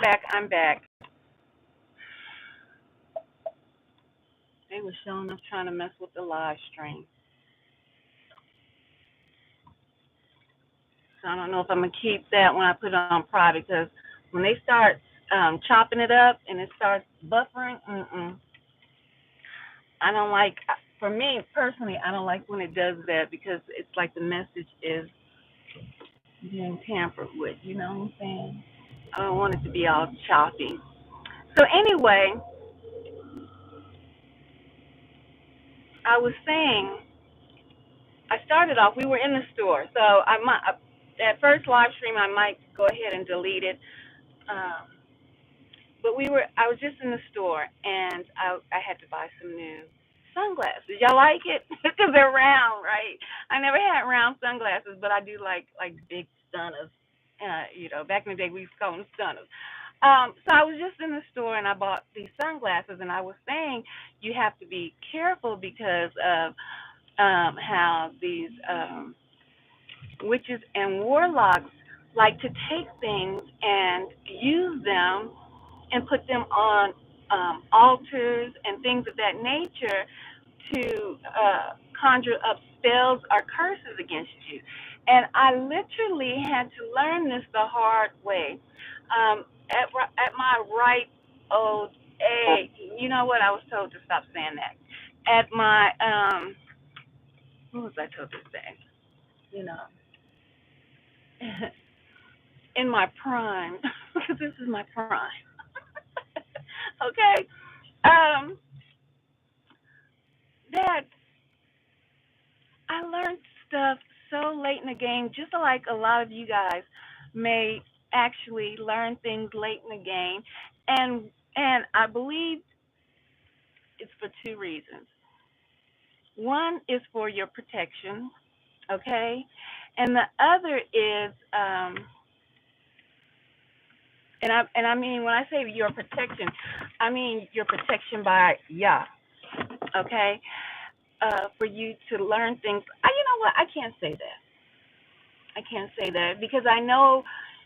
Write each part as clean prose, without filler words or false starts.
back. I'm back. They were showing us trying to mess with the live stream. So I don't know if I'm gonna keep that when I put it on private, because when they start chopping it up and it starts buffering, I don't like. For me personally, I don't like when it does that, because it's like the message is being tampered with. You know what I'm saying? I don't want it to be all choppy. So anyway, I was saying, I started off. We were in the store, so I might that first live stream I might go ahead and delete it. Um, but I was just in the store, and I had to buy some new sunglasses. Y'all like it? Because they're round, right? I never had round sunglasses, but I do like big stunners. Back in the day we used to call them stunners. So I was just in the store and I bought these sunglasses, and I was saying you have to be careful because of how these witches and warlocks like to take things and use them and put them on altars and things of that nature to conjure up spells or curses against you. And I literally had to learn this the hard way. At my ripe old age, you know what? I was told to stop saying that. At my, what was I told to say? You know, in my prime, because this is my prime. Okay. Um, that I learned stuff so late in the game, just like a lot of you guys may actually learn things late in the game, and I believe it's for two reasons. One is for your protection, okay, and the other is, and I mean when I say your protection, I mean your protection by Yah, okay, for you to learn things. You know what? I can't say that. I can't say that because I know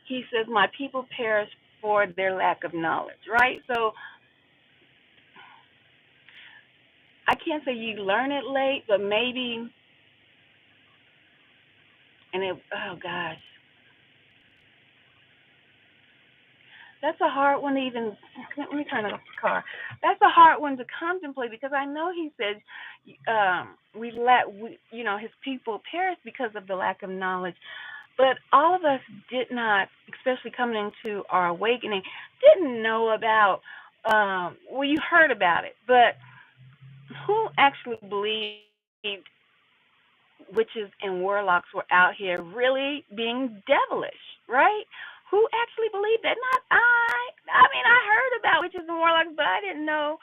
he says, my people perish for their lack of knowledge, right? So I can't say you learn it late, but maybe, oh gosh, that's a hard one to even, let me turn off the car. That's a hard one to contemplate because I know he said, his people perish because of the lack of knowledge. But all of us did not, especially coming into our awakening, didn't know about, you heard about it, but who actually believed witches and warlocks were out here really being devilish, right? Who actually believed that? Not I. I mean, I heard about witches and warlocks, but I didn't know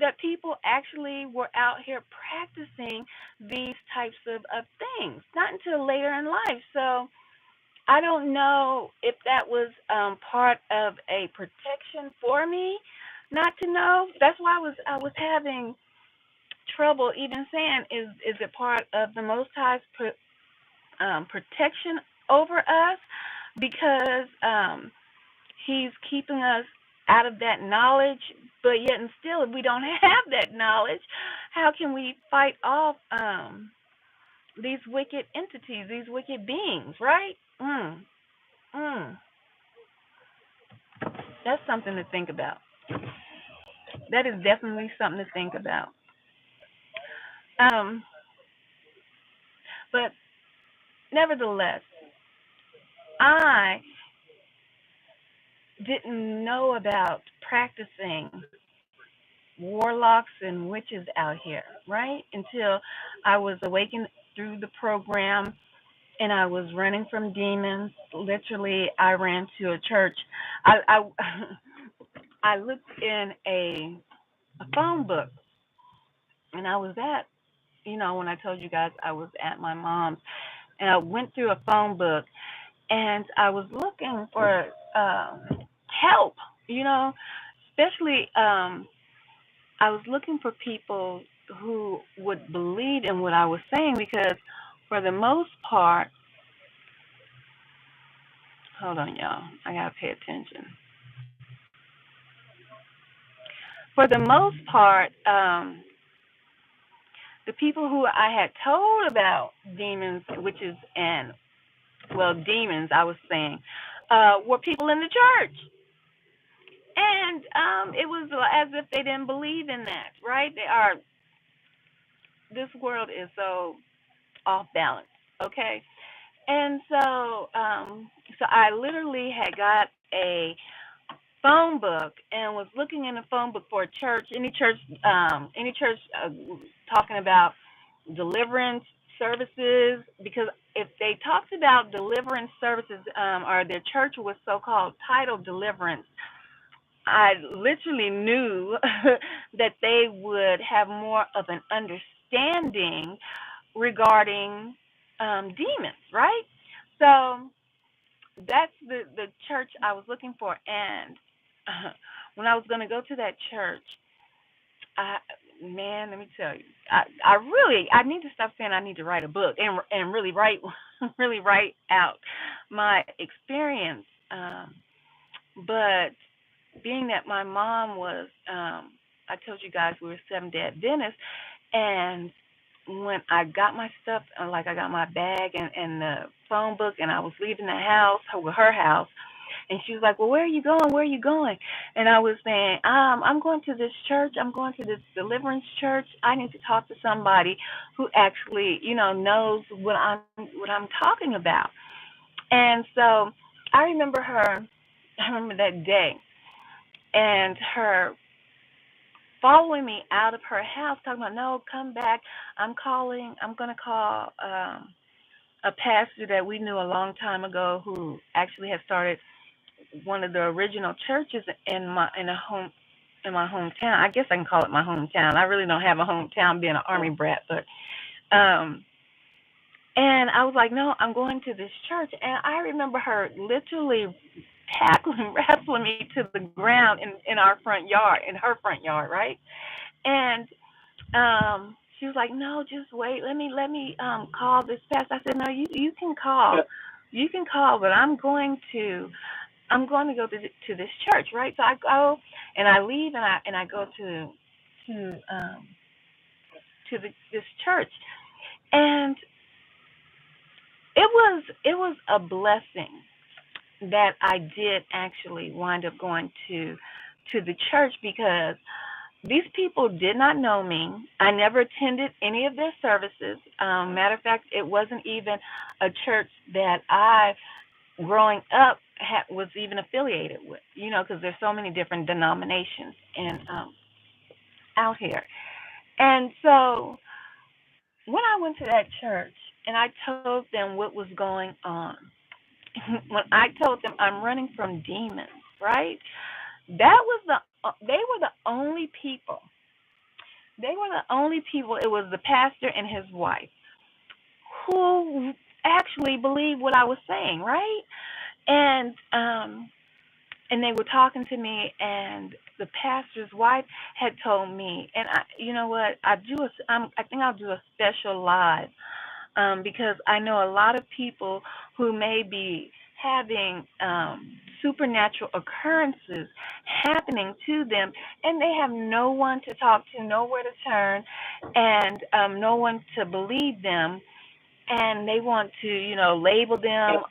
that people actually were out here practicing these types of things, not until later in life. So I don't know if that was part of a protection for me not to know. That's why I was having trouble even saying, is it part of the Most High's protection over us, because he's keeping us out of that knowledge, but yet and still, if we don't have that knowledge, how can we fight off these wicked entities, these wicked beings, right? That's something to think about. That is definitely something to think about. Um, but nevertheless, I didn't know about practicing warlocks and witches out here, right? Until I was awakened through the program and I was running from demons. Literally, I ran to a church. I I looked in a phone book, and I was at, when I told you guys I was at my mom's, and I went through a phone book, and I was looking for help, especially I was looking for people who would believe in what I was saying, because for the most part, hold on, y'all, I gotta pay attention. for the most part, the people who I had told about demons, which is demons, I was saying, were people in the church. And it was as if they didn't believe in that, right? This world is so off balance, okay? And so I literally had got a phone book and was looking in the phone book for a church, any church talking about deliverance services, because if they talked about deliverance services, or their church was so-called titled deliverance, I literally knew that they would have more of an understanding regarding demons, right? So that's the church I was looking for. And when I was going to go to that church, man, let me tell you, I need to stop saying I need to write a book and really write really write out my experience. But being that my mom was, I told you guys we were Seventh-day Adventists, and when I got my stuff, like I got my bag and the phone book, and I was leaving the house, her house, and she was like, "Well, where are you going? Where are you going?" And I was saying, "I'm going to this church. I'm going to this deliverance church. I need to talk to somebody who actually, knows what I'm talking about." And so I remember that day, and her following me out of her house, talking about, "No, come back. I'm going to call a pastor that we knew a long time ago who actually had started one of the original churches in my hometown. I guess I can call it my hometown. I really don't have a hometown being an Army brat, but and I was like, "No, I'm going to this church." And I remember her literally wrestling me to the ground in our front yard, in her front yard, right? And she was like, "No, just wait. Let me call this pastor." I said, "No, you can call. You can call, but I'm going to go to this church, right?" So I go and I leave and I go to this church, and it was a blessing that I did actually wind up going to the church, because these people did not know me. I never attended any of their services. Matter of fact, it wasn't even a church that I, growing up, was even affiliated with, because there's so many different denominations out here. And so when I went to that church and I told them what was going on, when I told them I'm running from demons, right? They were the only people. They were the only people. It was the pastor and his wife who actually believed what I was saying, right? And they were talking to me, and the pastor's wife had told me, and you know what? I think I'll do a special live, because I know a lot of people who may be having supernatural occurrences happening to them, and they have no one to talk to, nowhere to turn, and no one to believe them, and they want to, label them,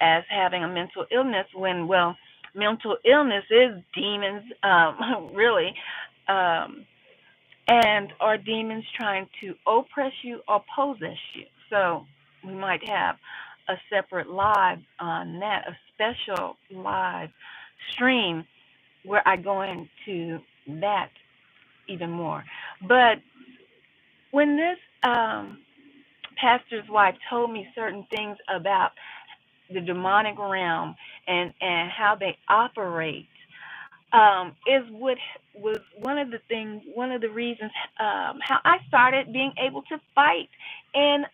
as having a mental illness, when, well, mental illness is demons, really, and are demons trying to oppress you or possess you. So we might have a separate live on that, a special live stream where I go into that even more. But when this pastor's wife told me certain things about the demonic realm and how they operate, is what was one of the reasons how I started being able to fight in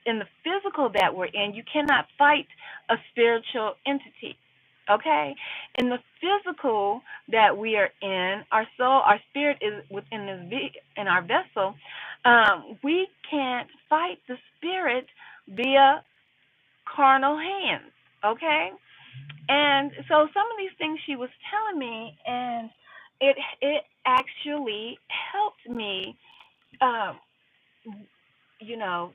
in the physical that we're in. You cannot fight a spiritual entity, okay? In the physical that we are in, our soul, our spirit is within in our vessel. We can't fight the spirit via carnal hands, okay? And so some of these things she was telling me, and it actually helped me, um, you know,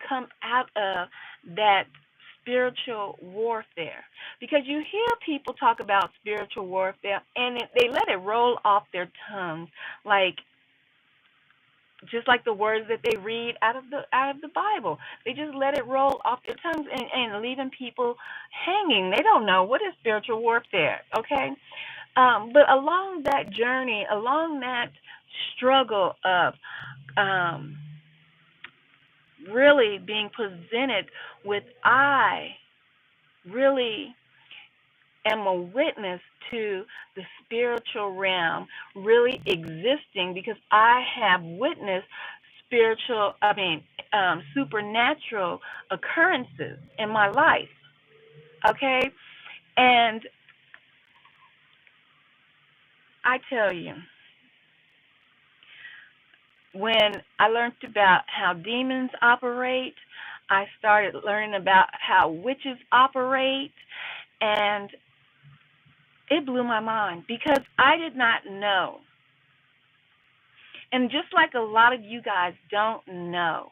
come out of that spiritual warfare. Because you hear people talk about spiritual warfare, and they let it roll off their tongues, like just like the words that they read out of the Bible. They just let it roll off their tongues, and leaving people hanging. They don't know what is spiritual warfare. Okay, but along that journey, along that struggle of um, really being presented with, I really am a witness to the spiritual realm really existing, because I have witnessed supernatural occurrences in my life. Okay? And I tell you, when I learned about how demons operate, I started learning about how witches operate, and it blew my mind because I did not know. And just like a lot of you guys don't know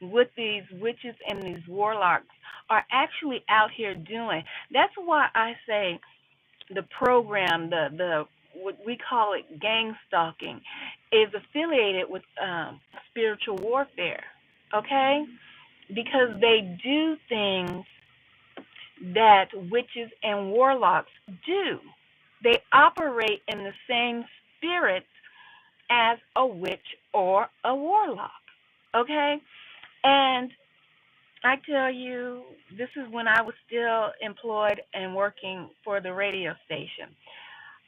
what these witches and these warlocks are actually out here doing. That's why I say the program, the what we call it gang stalking, is affiliated with spiritual warfare. Okay? Because they do things that witches and warlocks do. They operate in the same spirit as a witch or a warlock. Okay? And I tell you, this is when I was still employed and working for the radio station.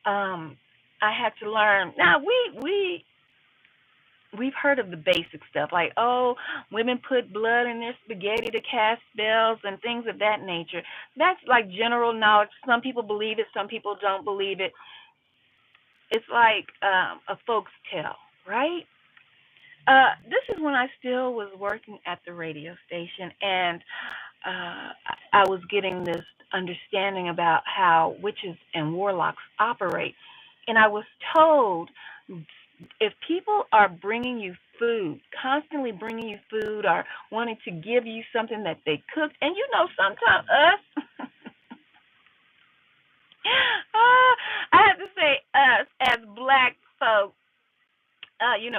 Um, I had to learn. Now we've heard of the basic stuff, like, oh, women put blood in their spaghetti to cast spells and things of that nature. That's like general knowledge. Some people believe it, some people don't believe it. It's like a folks tale, right? This is when I still was working at the radio station, and I was getting this understanding about how witches and warlocks operate. And I was told, if people are bringing you food, constantly bringing you food, or wanting to give you something that they cooked, and sometimes us, I have to say us as black folks,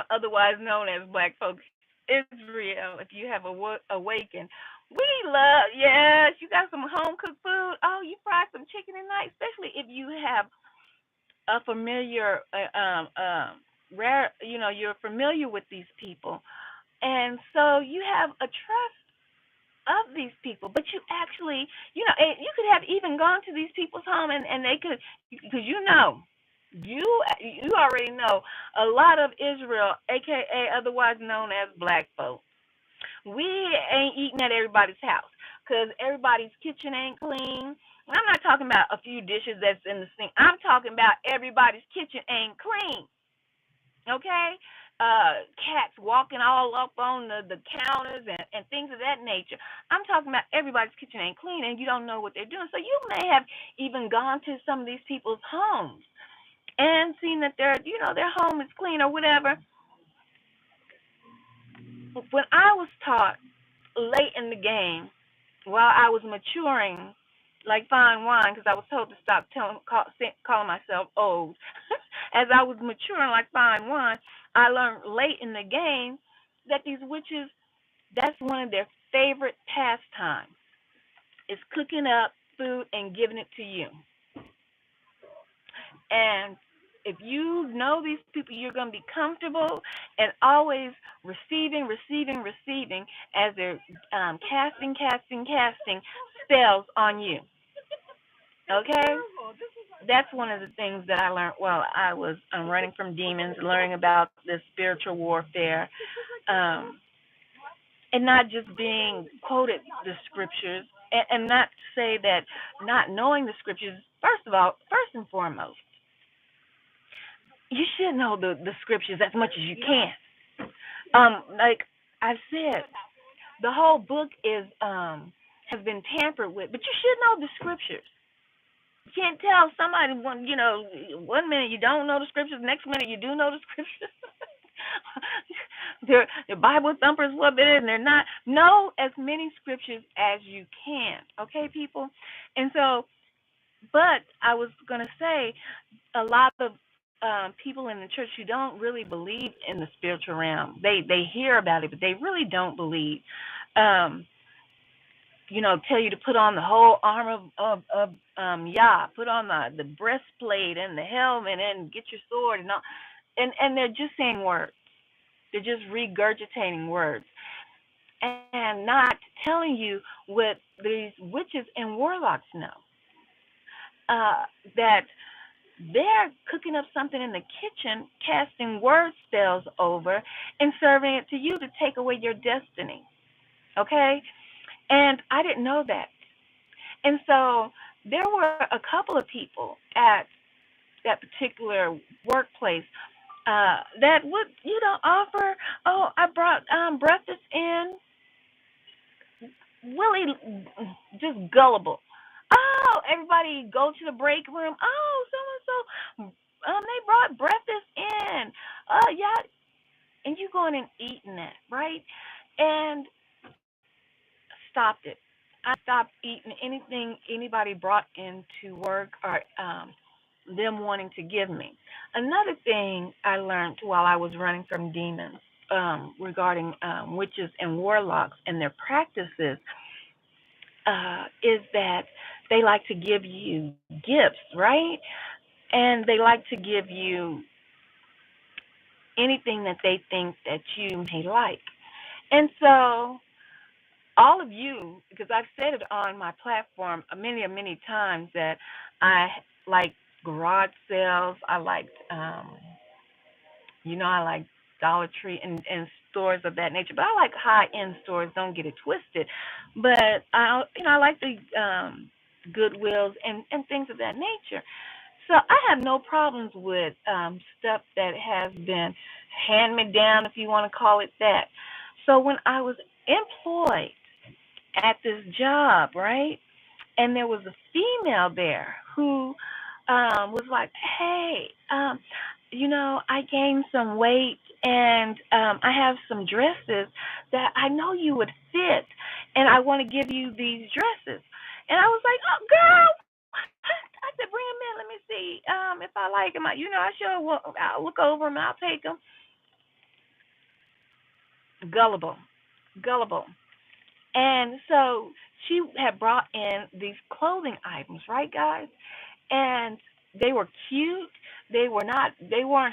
otherwise known as black folks, Israel, if you have awakened. We love, yes, you got some home cooked food. Oh, you fried some chicken tonight, especially if you have a familiar, rare, you're familiar with these people. And so you have a trust of these people, but you actually, and you could have even gone to these people's home, and they could, because you you already know a lot of Israel, aka otherwise known as black folks. We ain't eating at everybody's house because everybody's kitchen ain't clean. And I'm not talking about a few dishes that's in the sink. I'm talking about everybody's kitchen ain't clean. Okay? Cats walking all up on the counters and things of that nature. I'm talking about everybody's kitchen ain't clean and you don't know what they're doing. So you may have even gone to some of these people's homes and seen that their home is clean or whatever. When I was taught late in the game, while I was maturing like fine wine, because I was told to stop calling myself old. As I was maturing like fine wine, I learned late in the game that these witches, that's one of their favorite pastimes, is cooking up food and giving it to you. And if you know these people, you're going to be comfortable and always receiving, receiving, receiving as they're casting spells on you. Okay? That's one of the things that I learned while I was running from demons, learning about this spiritual warfare, um, and not just being quoted the scriptures, and not to say that not knowing the scriptures, first of all, first and foremost, you should know the scriptures as much as you can. Like I've said, the whole book is has been tampered with. But you should know the scriptures. You can't tell somebody one minute you don't know the scriptures, next minute you do know the scriptures. they're Bible thumpers, what it is, and they're not. Know as many scriptures as you can, okay, people. And so, but I was gonna say, a lot of people in the church who don't really believe in the spiritual realm. They hear about it, but they really don't believe. Um, tell you to put on the whole armor of Yah, put on the breastplate and the helmet and get your sword and all, and they're just saying words. They're just regurgitating words and not telling you what these witches and warlocks know. That they're cooking up something in the kitchen, casting word spells over, and serving it to you to take away your destiny. Okay? And I didn't know that. And so there were a couple of people at that particular workplace that would, offer, oh, I brought breakfast in, really just gullible. Oh, everybody go to the break room. Oh, so and so, they brought breakfast in. Yeah, and you going and eating that, right? And stopped it. I stopped eating anything anybody brought into work or them wanting to give me. Another thing I learned while I was running from demons regarding witches and warlocks and their practices is that they like to give you gifts, right? And they like to give you anything that they think that you may like. And so all of you, because I've said it on my platform many times that I like garage sales. I liked, I like Dollar Tree and stores of that nature. But I like high-end stores. Don't get it twisted. But I like the Goodwills and things of that nature. So I have no problems with stuff that has been hand-me-down, if you want to call it that. So when I was employed at this job, right, and there was a female there who was like, hey, I gained some weight and I have some dresses that I know you would fit, and I want to give you these dresses. And I was like, oh, girl, I said, bring them in. Let me see if I like them. I sure will. I'll look over them. I'll take them. Gullible. Gullible. And so she had brought in these clothing items, right, guys? And they were cute. They weren't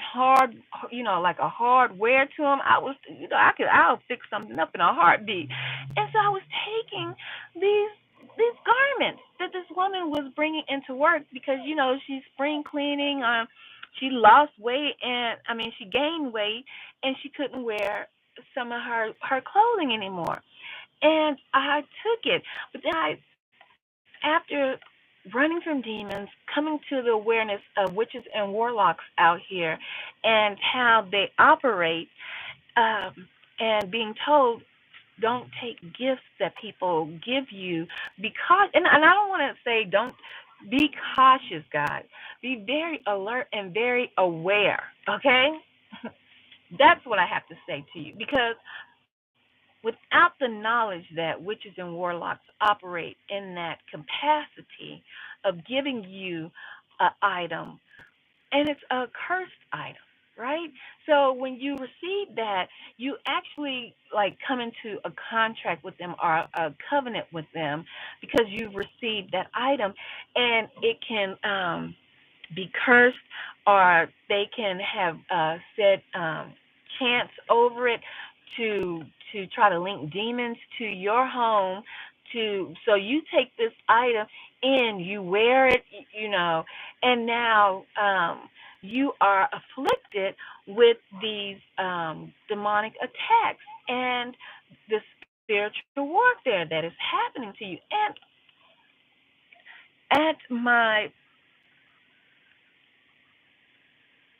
hard, like a hard wear to them. I'll fix something up in a heartbeat. And so I was taking these garments that this woman was bringing into work because, she's spring cleaning. She lost weight she gained weight and she couldn't wear some of her clothing anymore. And I took it. But then after running from demons, coming to the awareness of witches and warlocks out here and how they operate, and being told, don't take gifts that people give you because, and I don't want to say don't, be cautious, guys. Be very alert and very aware, okay? That's what I have to say to you because without the knowledge that witches and warlocks operate in that capacity of giving you an item, and it's a cursed item, right? So when you receive that, you actually come into a contract with them or a covenant with them because you've received that item, and it can be cursed, or they can have said chants over it to try to link demons to your home. So you take this item in, you wear it, and now you are afflicted with these demonic attacks and the spiritual warfare that is happening to you. And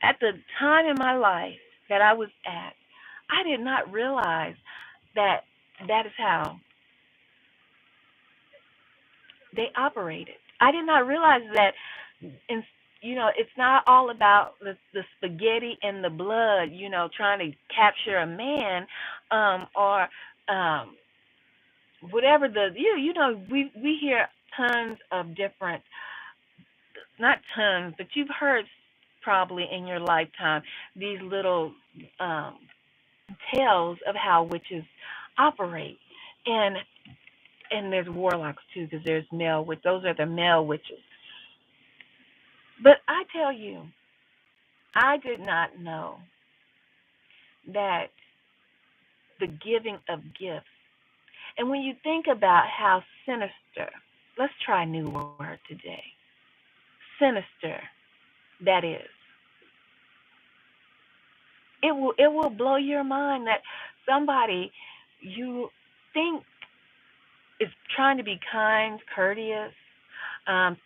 at the time in my life that I was at, I did not realize that is how they operated. I did not realize that in it's not all about the spaghetti and the blood, trying to capture a man, or um whatever we hear tons of different, not tons, but you've heard probably in your lifetime these little um tales of how witches operate. And there's warlocks too, because there's male witch. Those are the male witches. But I tell you, I did not know that the giving of gifts. And when you think about how sinister, let's try a new word today. Sinister, that is. It will blow your mind that somebody you think is trying to be kind, courteous,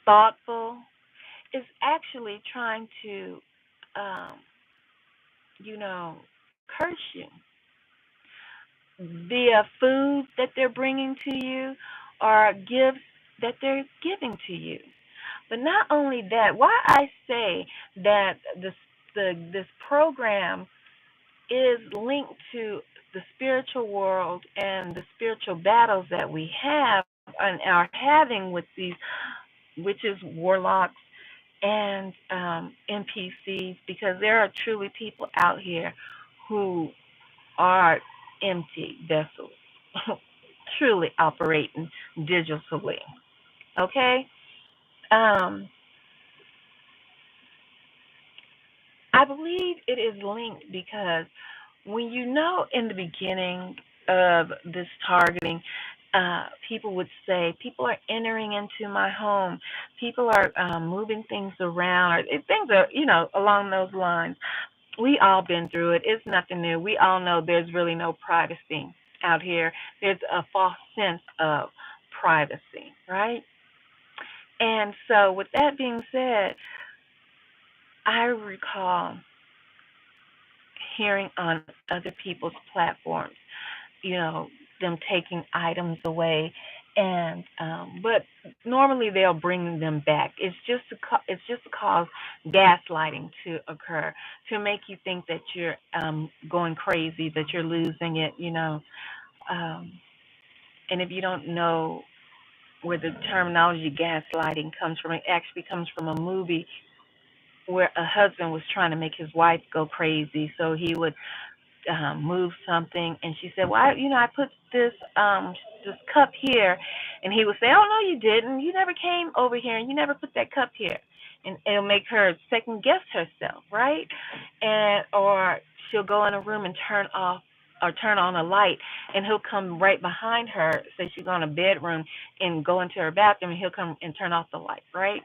thoughtful, is actually trying to, um, you know, curse you via food that they're bringing to you or gifts that they're giving to you. But not only that, why I say that this program is linked to the spiritual world and the spiritual battles that we have and are having with these witches, warlocks, and NPCs, because there are truly people out here who are empty vessels, truly operating digitally. Okay? Um, I believe it is linked because when in the beginning of this targeting, people would say, people are entering into my home, people are moving things around, or things are, along those lines. We all been through it. It's nothing new. We all know there's really no privacy out here. There's a false sense of privacy, right? And so, with that being said, I recall hearing on other people's platforms, you know, them taking items away, and but normally they'll bring them back. It's just to cause gaslighting to occur, to make you think that you're going crazy, that you're losing it. Um, and if you don't know where the terminology gaslighting comes from, it actually comes from a movie where a husband was trying to make his wife go crazy, so he would move something, and she said, "Well, I put this cup here," and he would say, "Oh no, you didn't. You never came over here, and you never put that cup here," and it'll make her second guess herself, right? And or she'll go in a room and turn off or turn on a light, and he'll come right behind her. Say she's on a bedroom and go into her bathroom, and he'll come and turn off the light, right?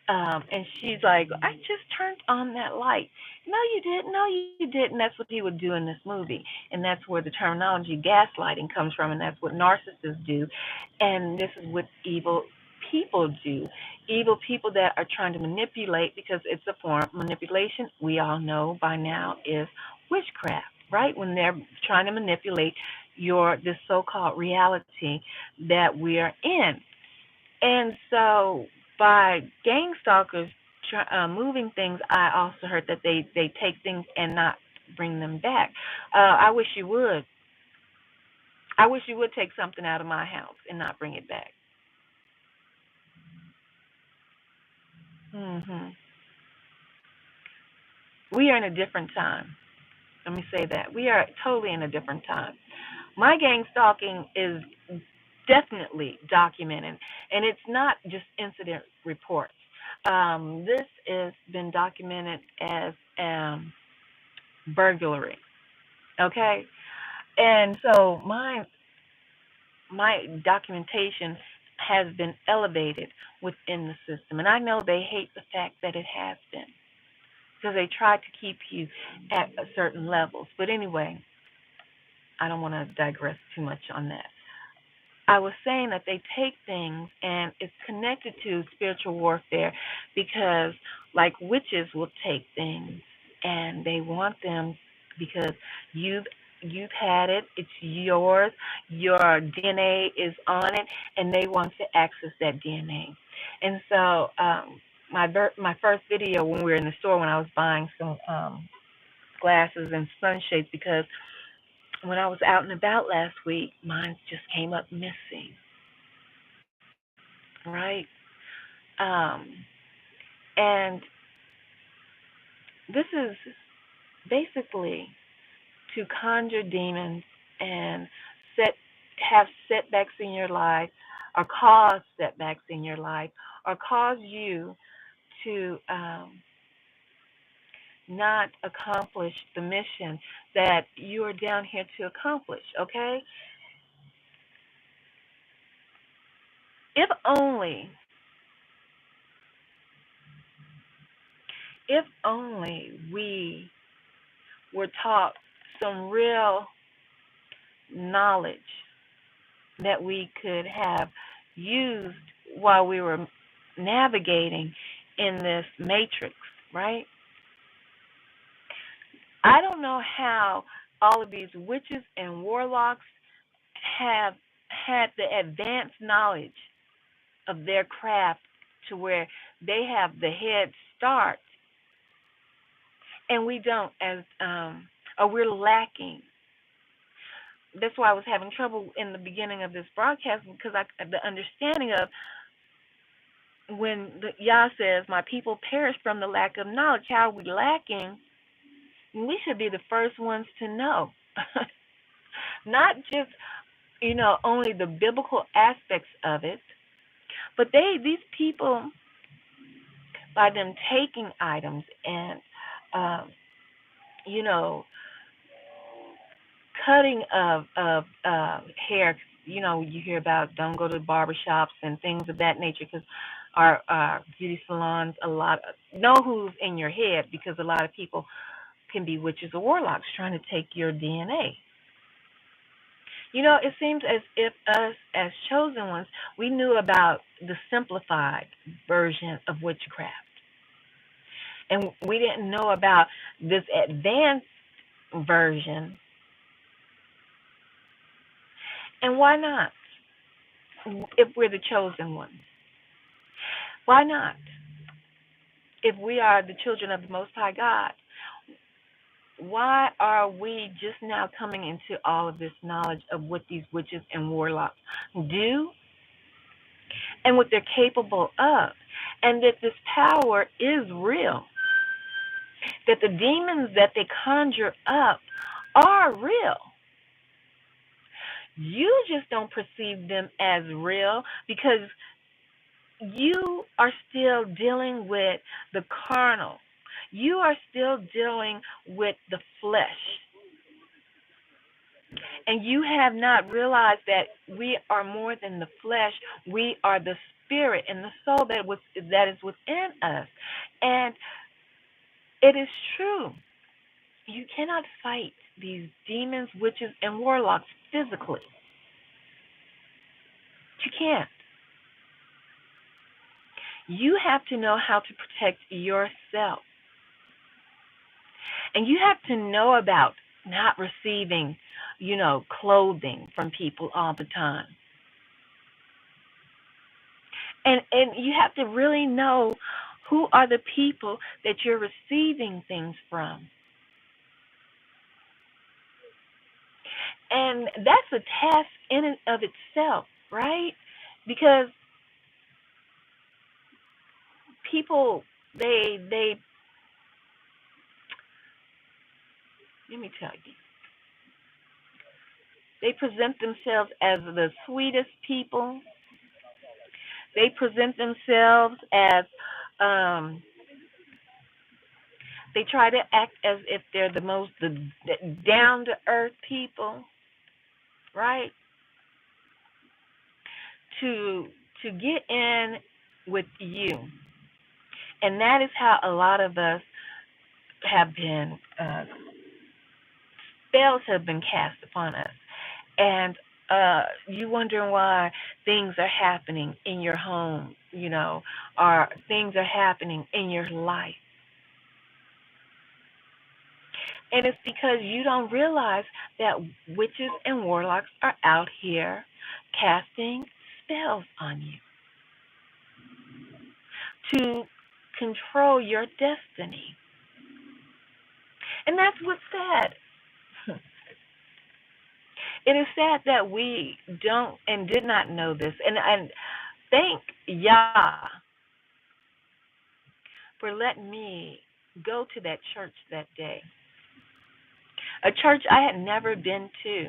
And she's like, I just turned on that light. No, you didn't. No, you didn't. That's what he would do in this movie. And that's where the terminology gaslighting comes from. And that's what narcissists do. And this is what evil people do. Evil people that are trying to manipulate, because it's a form of manipulation, we all know by now, is witchcraft, right? When they're trying to manipulate this so-called reality that we are in. And so by gang stalkers moving things, I also heard that they take things and not bring them back. I wish you would. I wish you would take something out of my house and not bring it back. hmm We are in a different time. Let me say that. We are totally in a different time. My gang stalking is definitely documented, and it's not just incident reports. This has been documented as burglary. Okay, and so my documentation has been elevated within the system, and I know they hate the fact that it has been, because they try to keep you at a certain levels. But anyway, I don't want to digress too much on that. I was saying that they take things and it's connected to spiritual warfare, because, like, witches will take things and they want them because you've you've had it, it's yours, your DNA is on it, and they want to access that DNA. And so, my first video when we were in the store, when I was buying some glasses and sunshades, because when I was out and about last week, mine just came up missing, right? Um, and this is basically to conjure demons and set have setbacks in your life, or cause setbacks in your life, or cause you to not accomplish the mission that you are down here to accomplish. Okay, if only, if only we were taught some real knowledge that we could have used while we were navigating in this matrix, right? I don't know how all of these witches and warlocks have had the advanced knowledge of their craft to where they have the head start, and we don't, as or we're lacking. That's why I was having trouble in the beginning of this broadcast, because the understanding of when Yah says, "My people perish from the lack of knowledge." How are we lacking? We should be the first ones to know, not just only the biblical aspects of it, but these people, by them taking items and you know cutting of hair. You hear about don't go to barber shops and things of that nature, because our beauty salons, a lot know who's in your head, because a lot of people can be witches or warlocks trying to take your DNA. It seems as if us as chosen ones, we knew about the simplified version of witchcraft, and we didn't know about this advanced version. And why not? If we're the chosen ones, why not? If we are the children of the Most High God, why are we just now coming into all of this knowledge of what these witches and warlocks do and what they're capable of, and that this power is real, that the demons that they conjure up are real? You just don't perceive them as real because you are still dealing with the carnal. You are still dealing with the flesh. And you have not realized that we are more than the flesh. We are the spirit and the soul that is within us. And it is true. You cannot fight these demons, witches, and warlocks physically. You can't. You have to know how to protect yourself. And you have to know about not receiving, clothing from people all the time. And you have to really know who are the people that you're receiving things from. And that's a task in and of itself, right? Because people, they let me tell you, they present themselves as the sweetest people. They present themselves as, they try to act as if they're the down to earth people, right? To get in with you, and that is how a lot of us have been. Spells have been cast upon us, and you wondering why things are happening in your home, or things are happening in your life. And it's because you don't realize that witches and warlocks are out here casting spells on you to control your destiny. And that's what's sad. It is sad that we don't and did not know this. And thank Yah for letting me go to that church that day. A church I had never been to.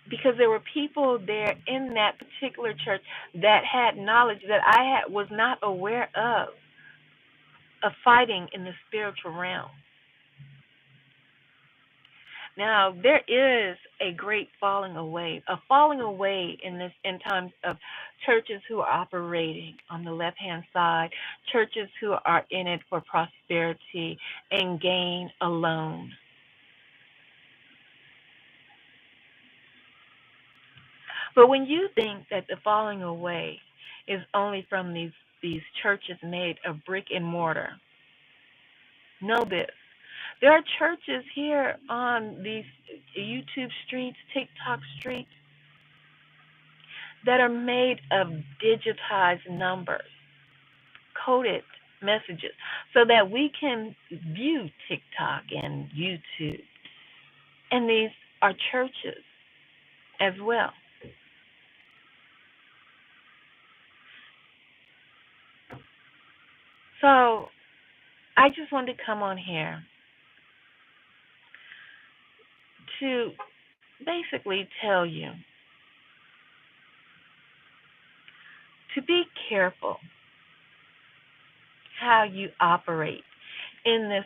Because there were people there in that particular church that had knowledge that was not aware of fighting in the spiritual realm. Now there is a great falling away in times of churches who are operating on the left hand side, churches who are in it for prosperity and gain alone. But when you think that the falling away is only from these churches made of brick and mortar, know this. There are churches here on these YouTube streets, TikTok streets, that are made of digitized numbers, coded messages, so that we can view TikTok and YouTube. And these are churches as well. So I just wanted to come on here to basically tell you to be careful how you operate in this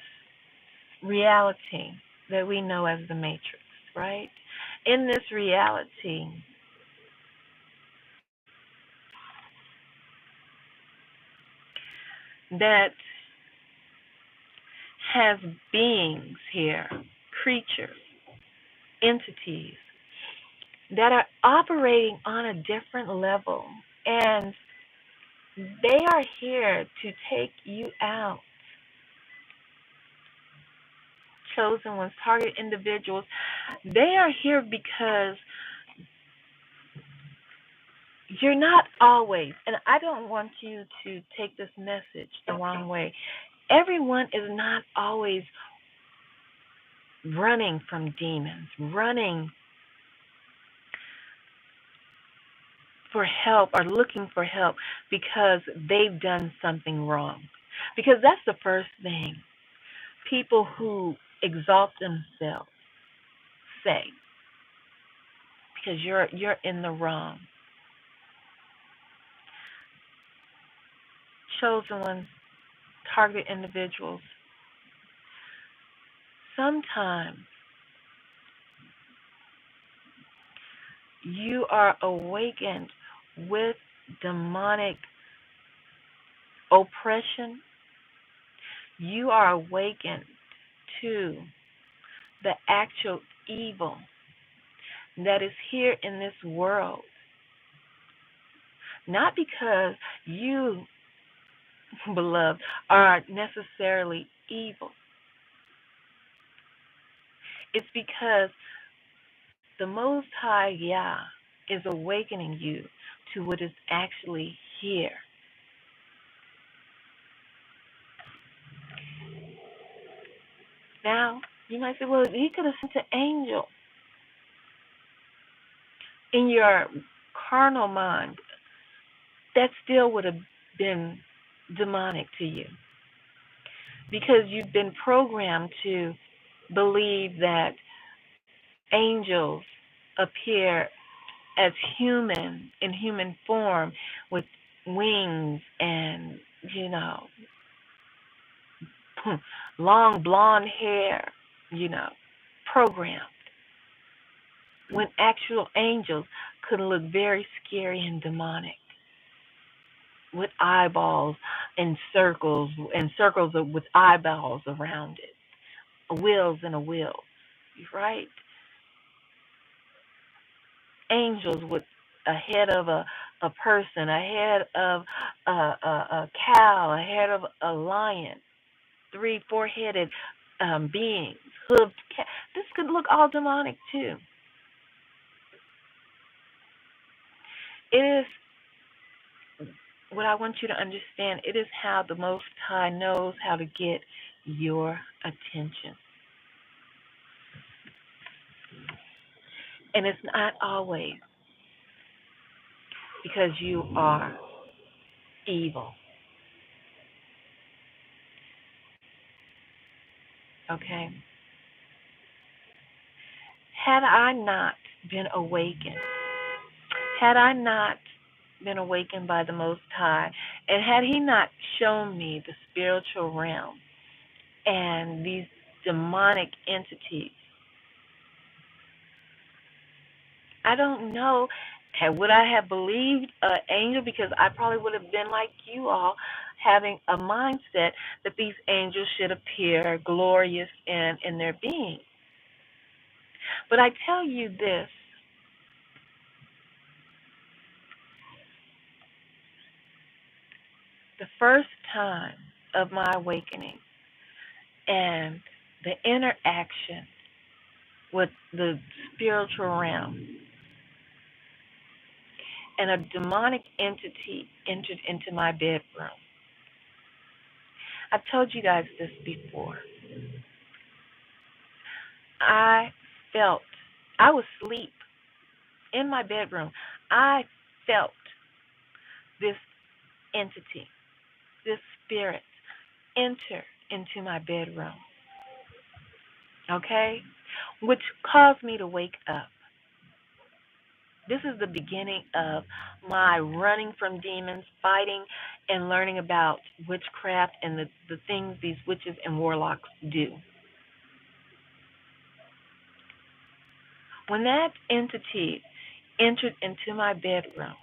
reality that we know as the Matrix, right? In this reality that has beings here, creatures, entities that are operating on a different level, and they are here to take you out. Chosen ones, target individuals, they are here because you're not always, and I don't want you to take this message the wrong way. Everyone is not always running from demons, running for help or looking for help because they've done something wrong. Because that's the first thing people who exalt themselves say, because you're in the wrong. Chosen ones, targeted individuals, sometimes you are awakened with demonic oppression. You are awakened to the actual evil that is here in this world. Not because you, beloved, are necessarily evil. It's because the Most High Yah is awakening you to what is actually here. Now, you might say, well, he could have sent an angel. In your carnal mind, that still would have been demonic to you, because you've been programmed to believe that angels appear as human, in human form, with wings and, long blonde hair, programmed. When actual angels could look very scary and demonic, with eyeballs and circles with eyeballs around it, wheels and a wheel, right? Angels with a head of a person, a head of a cow, a head of a lion, three four-headed beings, hooved cat. This could look all demonic too. It is what I want you to understand. It is how the Most High knows how to get your attention. And it's not always because you are evil. Okay? Had I not been awakened, had I not been awakened by the Most High, and had He not shown me the spiritual realm and these demonic entities, I don't know. Would I have believed an angel? Because I probably would have been like you all, having a mindset that these angels should appear glorious in their being. But I tell you this, the first time of my awakening and the interaction with the spiritual realm and a demonic entity entered into my bedroom. I've told you guys this before. I felt, I was asleep in my bedroom. I felt this entity, this spirit enter into my bedroom, okay? Which caused me to wake up. This is the beginning of my running from demons, fighting, and learning about witchcraft and the things these witches and warlocks do. When that entity entered into my bedroom,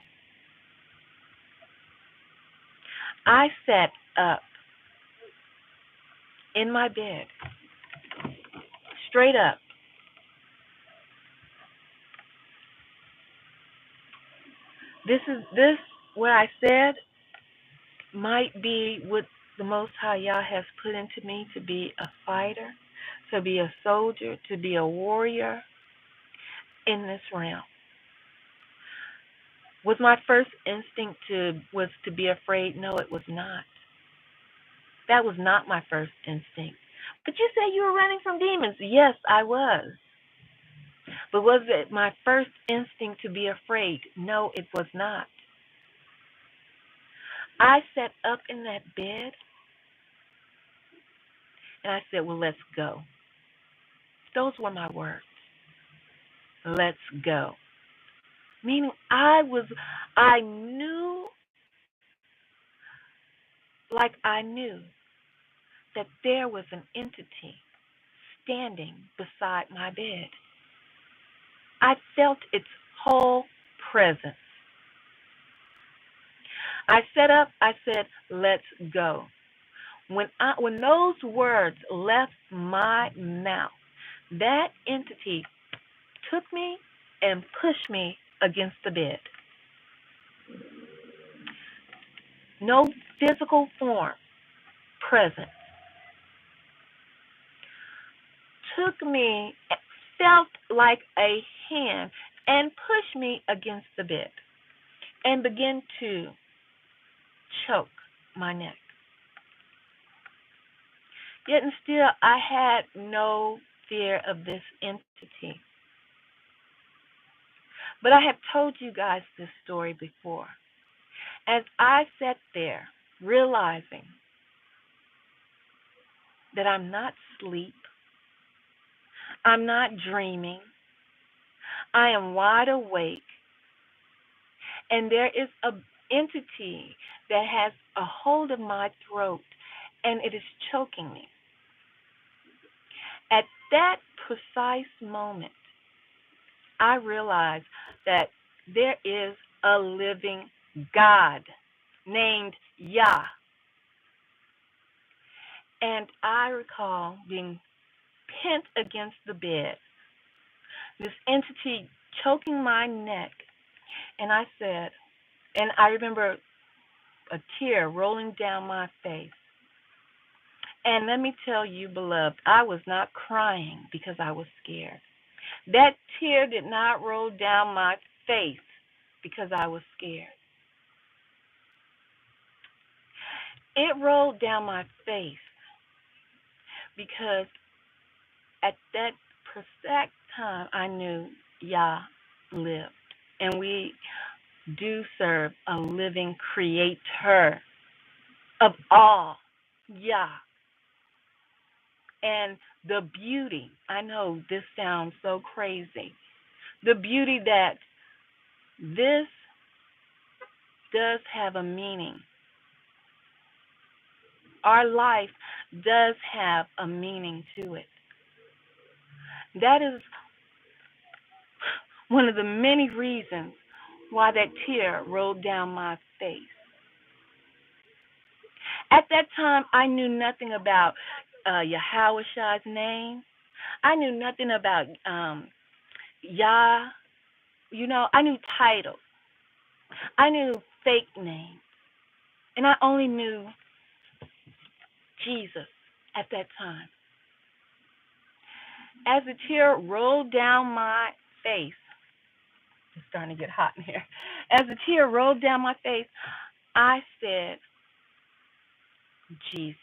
I sat up in my bed, straight up. This what I said might be what the Most High Yah has put into me to be a fighter, to be a soldier, to be a warrior in this realm. Was my first instinct was to be afraid? No, it was not. That was not my first instinct. But you said you were running from demons. Yes, I was. But was it my first instinct to be afraid? No, it was not. I sat up in that bed and I said, well, let's go. Those were my words. Let's go. Meaning I knew, like I knew, that there was an entity standing beside my bed. I felt its whole presence. I sat up, I said, let's go. When those words left my mouth, that entity took me and pushed me against the bed. No physical form present. Took me, felt like a hand, and pushed me against the bed and began to choke my neck. Yet and still, I had no fear of this entity. But I have told you guys this story before. As I sat there, realizing that I'm not asleep, I'm not dreaming, I am wide awake, and there is an entity that has a hold of my throat, and it is choking me. At that precise moment, I realized that there is a living God named Yah. And I recall being pinned against the bed, this entity choking my neck, and I said, and I remember a tear rolling down my face. And let me tell you, beloved, I was not crying because I was scared. That tear did not roll down my face because I was scared. It rolled down my face because at that precise time I knew Yah lived. And we do serve a living creator of all, Yah. And the beauty, I know this sounds so crazy, the beauty that this does have a meaning. Our life does have a meaning to it. That is one of the many reasons why that tear rolled down my face. At that time, I knew nothing about Yahweh's name. I knew nothing about Yah. I knew titles. I knew fake names. And I only knew Jesus at that time. As the tear rolled down my face, it's starting to get hot in here. As the tear rolled down my face, I said, Jesus.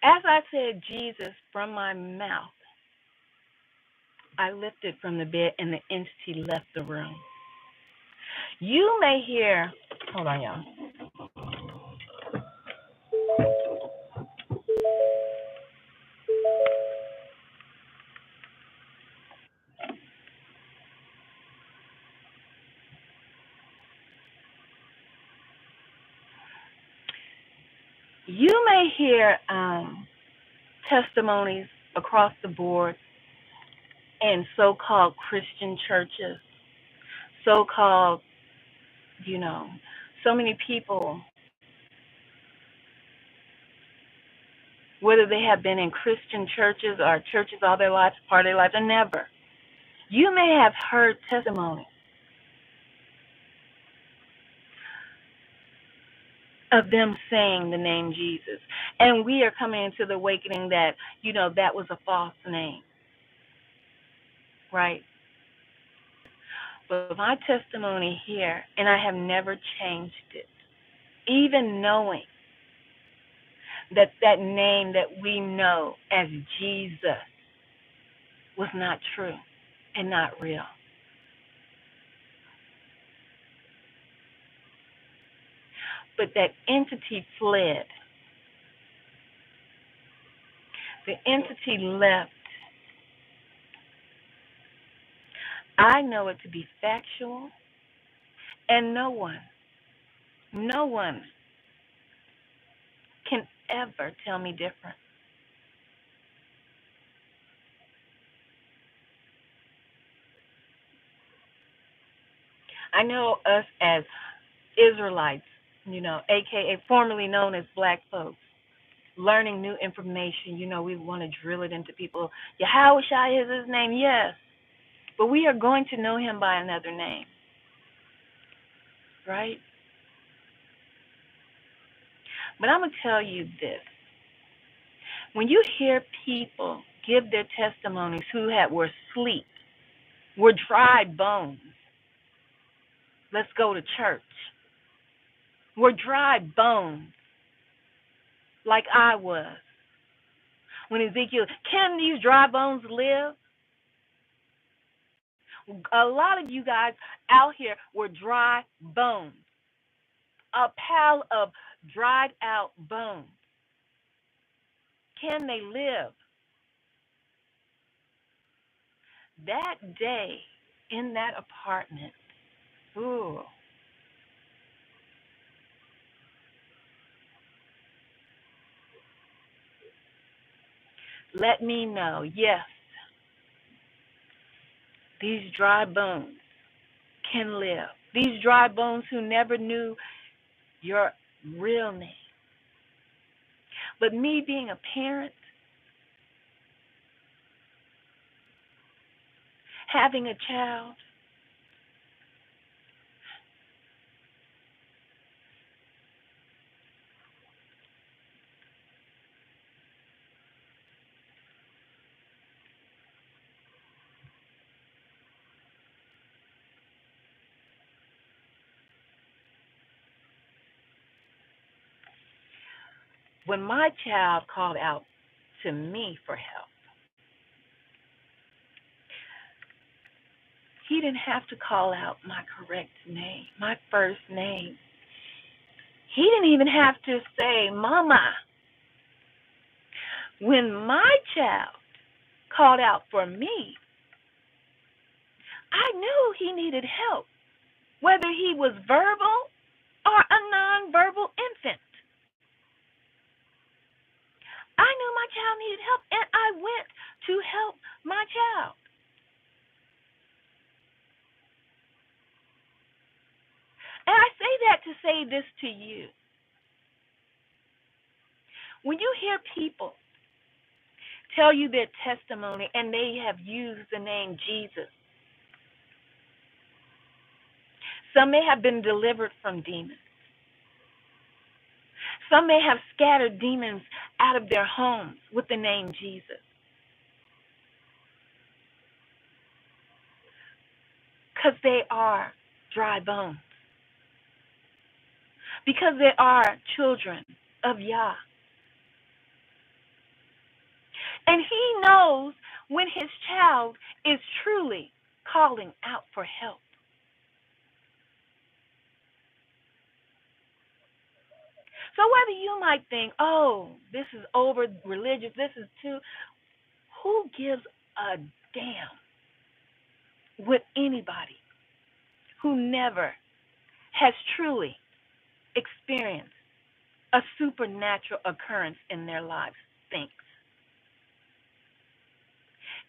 As I said Jesus from my mouth, I lifted from the bed and the entity left the room. You may hear, hold on, y'all. You may hear testimonies across the board in so-called Christian churches, so-called, so many people, whether they have been in Christian churches or churches all their lives, part of their lives, or never. You may have heard testimonies of them saying the name Jesus. And we are coming into the awakening that, that was a false name, right? But my testimony here, and I have never changed it, even knowing that that name that we know as Jesus was not true and not real. But that entity fled. The entity left. I know it to be factual, and no one can ever tell me different. I know us as Israelites, aka formerly known as black folks, learning new information, we want to drill it into people. Yahweh is his name, yes. But we are going to know him by another name. Right? But I'm going to tell you this. When you hear people give their testimonies who were asleep, were dry bones, let's go to church, were dry bones like I was. When Ezekiel, can these dry bones live? A lot of you guys out here were dry bones, a pile of dried out bones. Can they live? That day in that apartment, ooh, let me know, yes, these dry bones can live. These dry bones who never knew your real name. But me being a parent, having a child, when my child called out to me for help, he didn't have to call out my correct name, my first name. He didn't even have to say, Mama. When my child called out for me, I knew he needed help, whether he was verbal or a nonverbal infant. I knew my child needed help, and I went to help my child. And I say that to say this to you. When you hear people tell you their testimony and they have used the name Jesus, some may have been delivered from demons. Some may have scattered demons out of their homes with the name Jesus. Because they are dry bones. Because they are children of Yah. And he knows when his child is truly calling out for help. So whether you might think, oh, this is over religious, this is too, who gives a damn what anybody who never has truly experienced a supernatural occurrence in their lives thinks?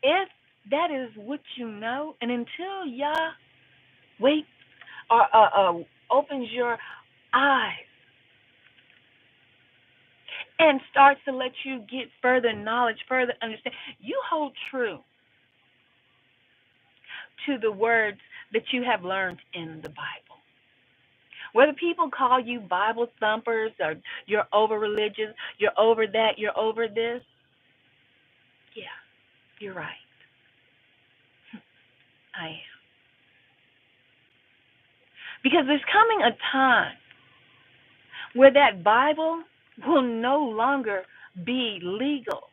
If that is what you know, and until Yah wait or opens your eyes and starts to let you get further knowledge, further understand, you hold true to the words that you have learned in the Bible. Whether people call you Bible thumpers or you're over religious, you're over that, you're over this, yeah, you're right. I am. Because there's coming a time where that Bible will no longer be legal.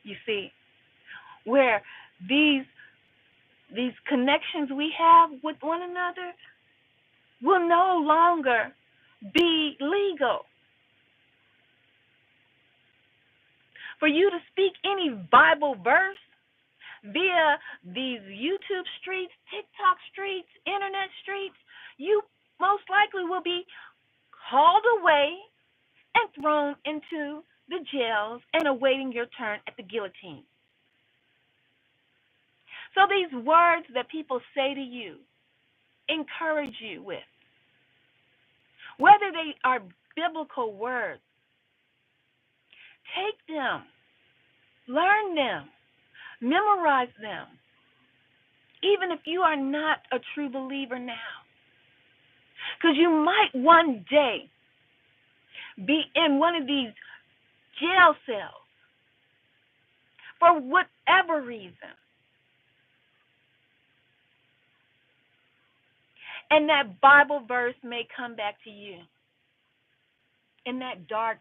You see, where these connections we have with one another will no longer be legal. For you to speak any Bible verse via these YouTube streets, TikTok streets, internet streets, you most likely will be hauled away and thrown into the jails and awaiting your turn at the guillotine. So these words that people say to you, encourage you with, whether they are biblical words, take them, learn them, memorize them, even if you are not a true believer now. Because you might one day be in one of these jail cells for whatever reason. And that Bible verse may come back to you in that dark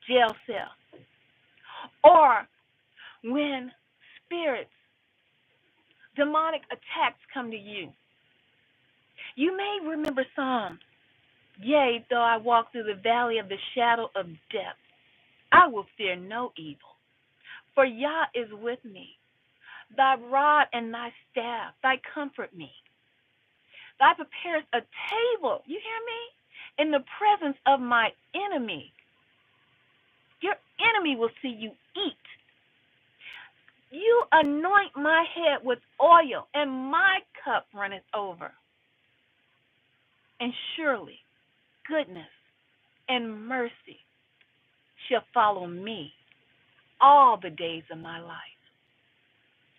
jail cell. Or when spirits, demonic attacks come to you. You may remember Psalms. Yea, though I walk through the valley of the shadow of death, I will fear no evil. For Yah is with me. Thy rod and thy staff, thy comfort me. Thou preparest a table, you hear me, in the presence of my enemy. Your enemy will see you eat. You anoint my head with oil, and my cup runneth over. And surely goodness and mercy shall follow me all the days of my life,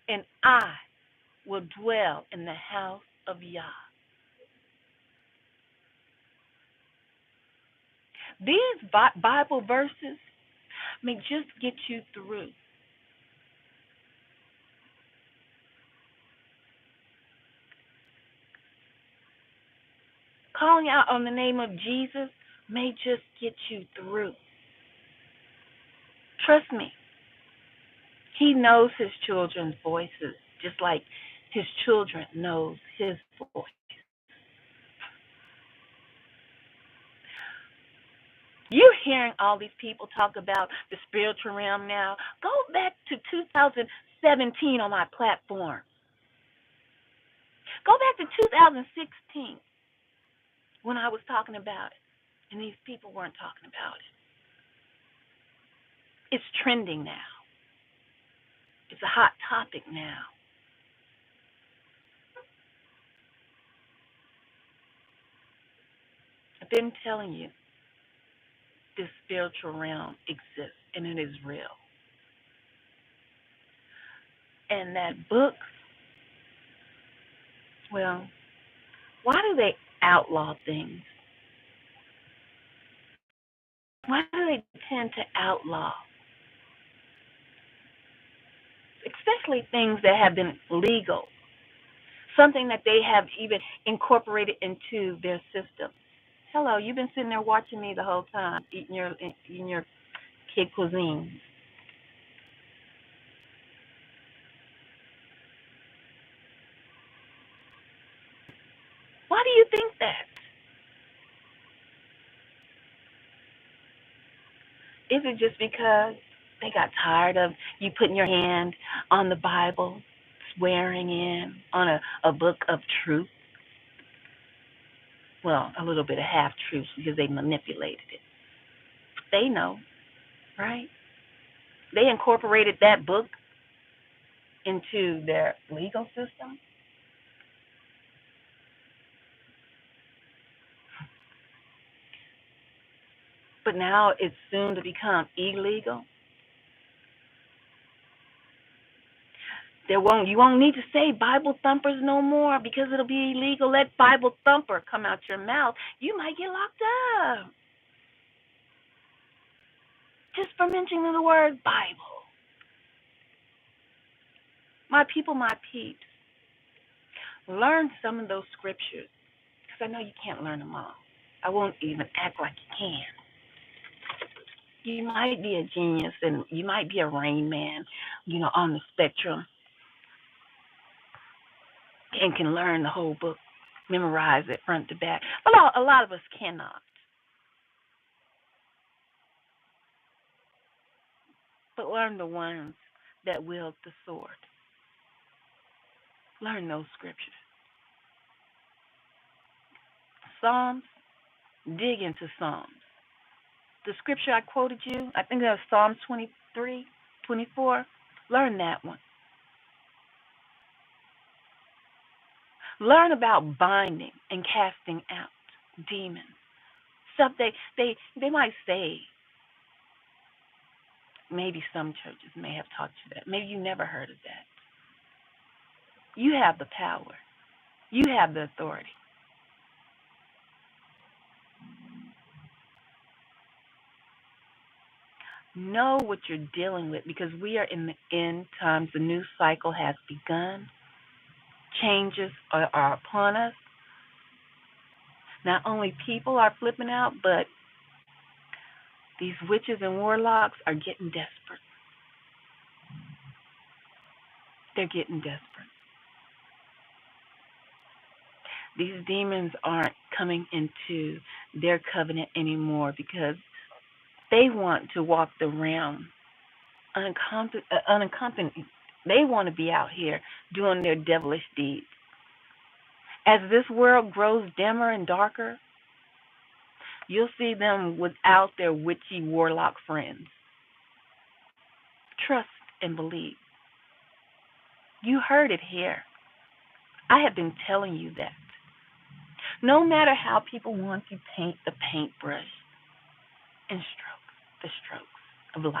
and I will dwell in the house of Yah. These Bible verses may just get you through. Calling out on the name of Jesus may just get you through. Trust me, he knows his children's voices, just like his children knows his voice. You're hearing all these people talk about the spiritual realm now. Go back to 2017 on my platform. Go back to 2016 when I was talking about it, and these people weren't talking about it. It's trending now. It's a hot topic now. I've been telling you, this spiritual realm exists, and it is real. And that book, well, why do they outlaw things? Why do they tend to outlaw, especially things that have been legal, something that they have even incorporated into their system? Hello, you've been sitting there watching me the whole time, eating your kid cuisine. Why do you think that? Is it just because they got tired of you putting your hand on the Bible, swearing in on a book of truth? Well, a little bit of half truth because they manipulated it. They know, right? They incorporated that book into their legal system. But now it's soon to become illegal. You won't need to say Bible thumpers no more because it'll be illegal. Let Bible thumper come out your mouth. You might get locked up just for mentioning the word Bible. My people, my peeps, learn some of those scriptures because I know you can't learn them all. I won't even act like you can. You might be a genius and you might be a rain man, on the spectrum and can learn the whole book, memorize it front to back. But a lot of us cannot. But learn the ones that wield the sword. Learn those scriptures. Psalms, dig into Psalms. The scripture I quoted you, I think that was Psalm 23, 24. Learn that one. Learn about binding and casting out demons. Stuff they might say. Maybe some churches may have taught you that. Maybe you never heard of that. You have the power. You have the authority. Know what you're dealing with because we are in the end times. The new cycle has begun. Changes are upon us. Not only people are flipping out, but these witches and warlocks are getting desperate. They're getting desperate. These demons aren't coming into their covenant anymore because they want to walk the realm unaccompanied. They want to be out here doing their devilish deeds. As this world grows dimmer and darker, you'll see them without their witchy warlock friends. Trust and believe. You heard it here. I have been telling you that. No matter how people want to paint the paintbrush and stroke the strokes of lies,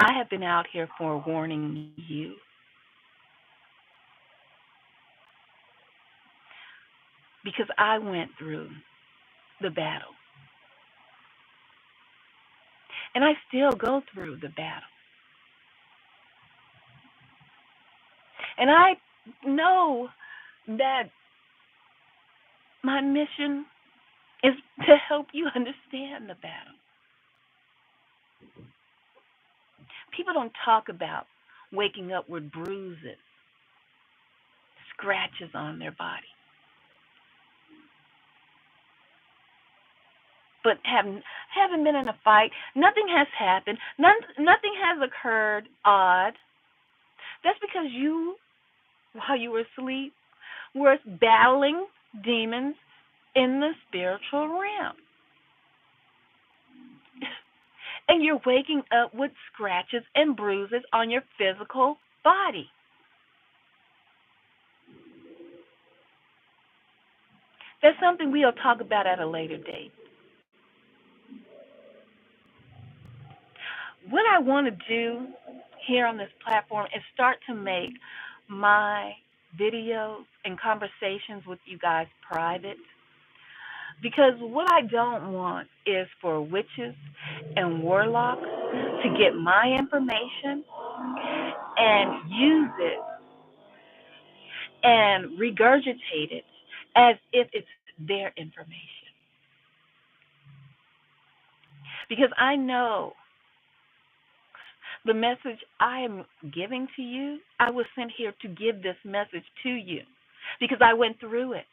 I have been out here forewarning you. Because I went through the battle. And I still go through the battle. And I know that my mission is to help you understand the battle. People don't talk about waking up with bruises, scratches on their body, but haven't been in a fight. Nothing has happened. Nothing has occurred odd. That's because you, while you were asleep, were battling demons in the spiritual realm. And you're waking up with scratches and bruises on your physical body. That's something we'll talk about at a later date. What I want to do here on this platform is start to make my videos and conversations with you guys private, because what I don't want is for witches and warlocks to get my information and use it and regurgitate it as if it's their information. Because I know the message I am giving to you, I was sent here to give this message to you because I went through it.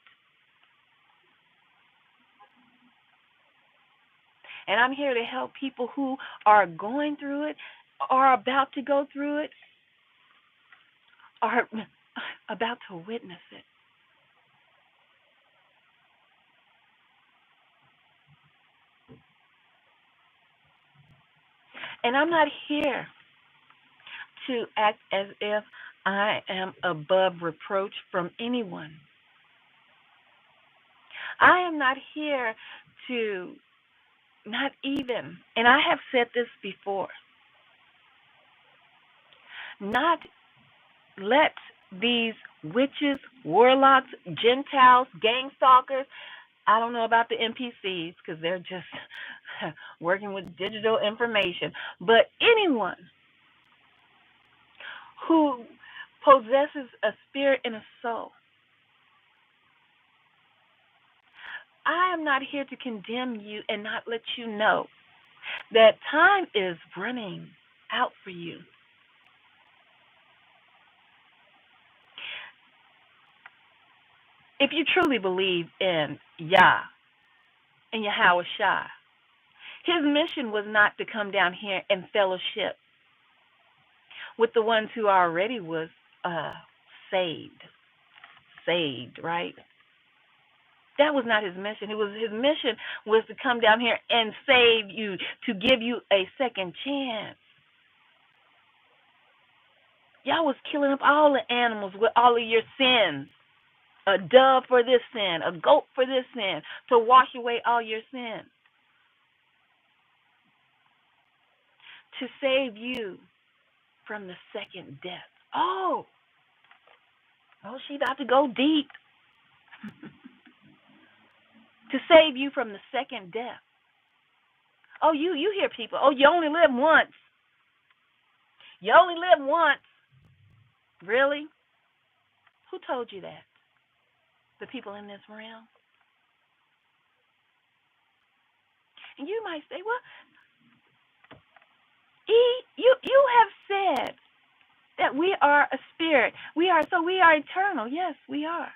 And I'm here to help people who are going through it, are about to go through it, are about to witness it. And I'm not here to act as if I am above reproach from anyone. I am not here to not even, and I have said this before, not let these witches, warlocks, Gentiles, gang stalkers, I don't know about the NPCs because they're just working with digital information, but anyone who possesses a spirit and a soul, I am not here to condemn you and not let you know that time is running out for you. If you truly believe in Yah and Yahweh Shai, his mission was not to come down here and fellowship with the ones who already was saved, right? That was not his mission. His mission was to come down here and save you, to give you a second chance. Y'all was killing up all the animals with all of your sins. A dove for this sin, a goat for this sin, to wash away all your sins. To save you from the second death. Oh, she about to go deep. To save you from the second death. Oh, you hear people. Oh, you only live once. You only live once. Really? Who told you that? The people in this realm? And you might say, well, you have said that we are a spirit. We are eternal. Yes, we are.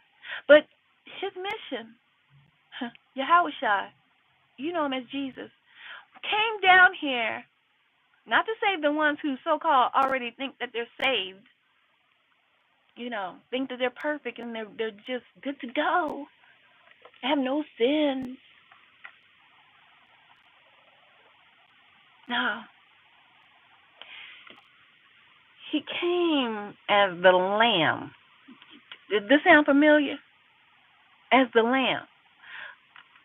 But his mission, Yahweh Shai, you know him as Jesus, came down here not to save the ones who so-called already think that they're saved, think that they're perfect and they're just good to go. They have no sins. No. He came as the lamb. Did this sound familiar? As the lamb.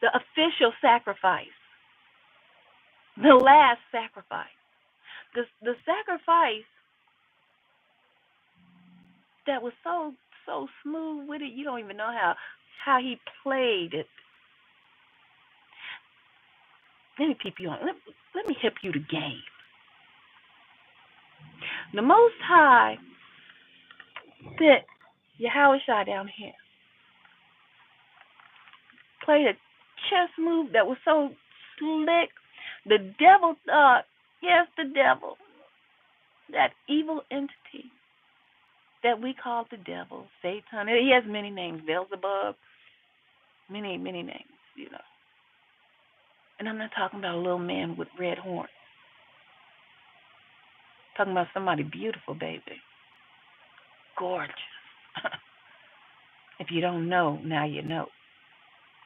The official sacrifice. The last sacrifice. The sacrifice that was so smooth with it, you don't even know how he played it. Let me peep you on. Let me hip you the game. The Most High sit Yahweh Shai down here. Played a chess move that was so slick. The devil thought, yes, the devil. that evil entity that we call the devil, Satan. He has many names, Beelzebub, many, many names. And I'm not talking about a little man with red horns. I'm talking about somebody beautiful, baby. Gorgeous. If you don't know, now you know.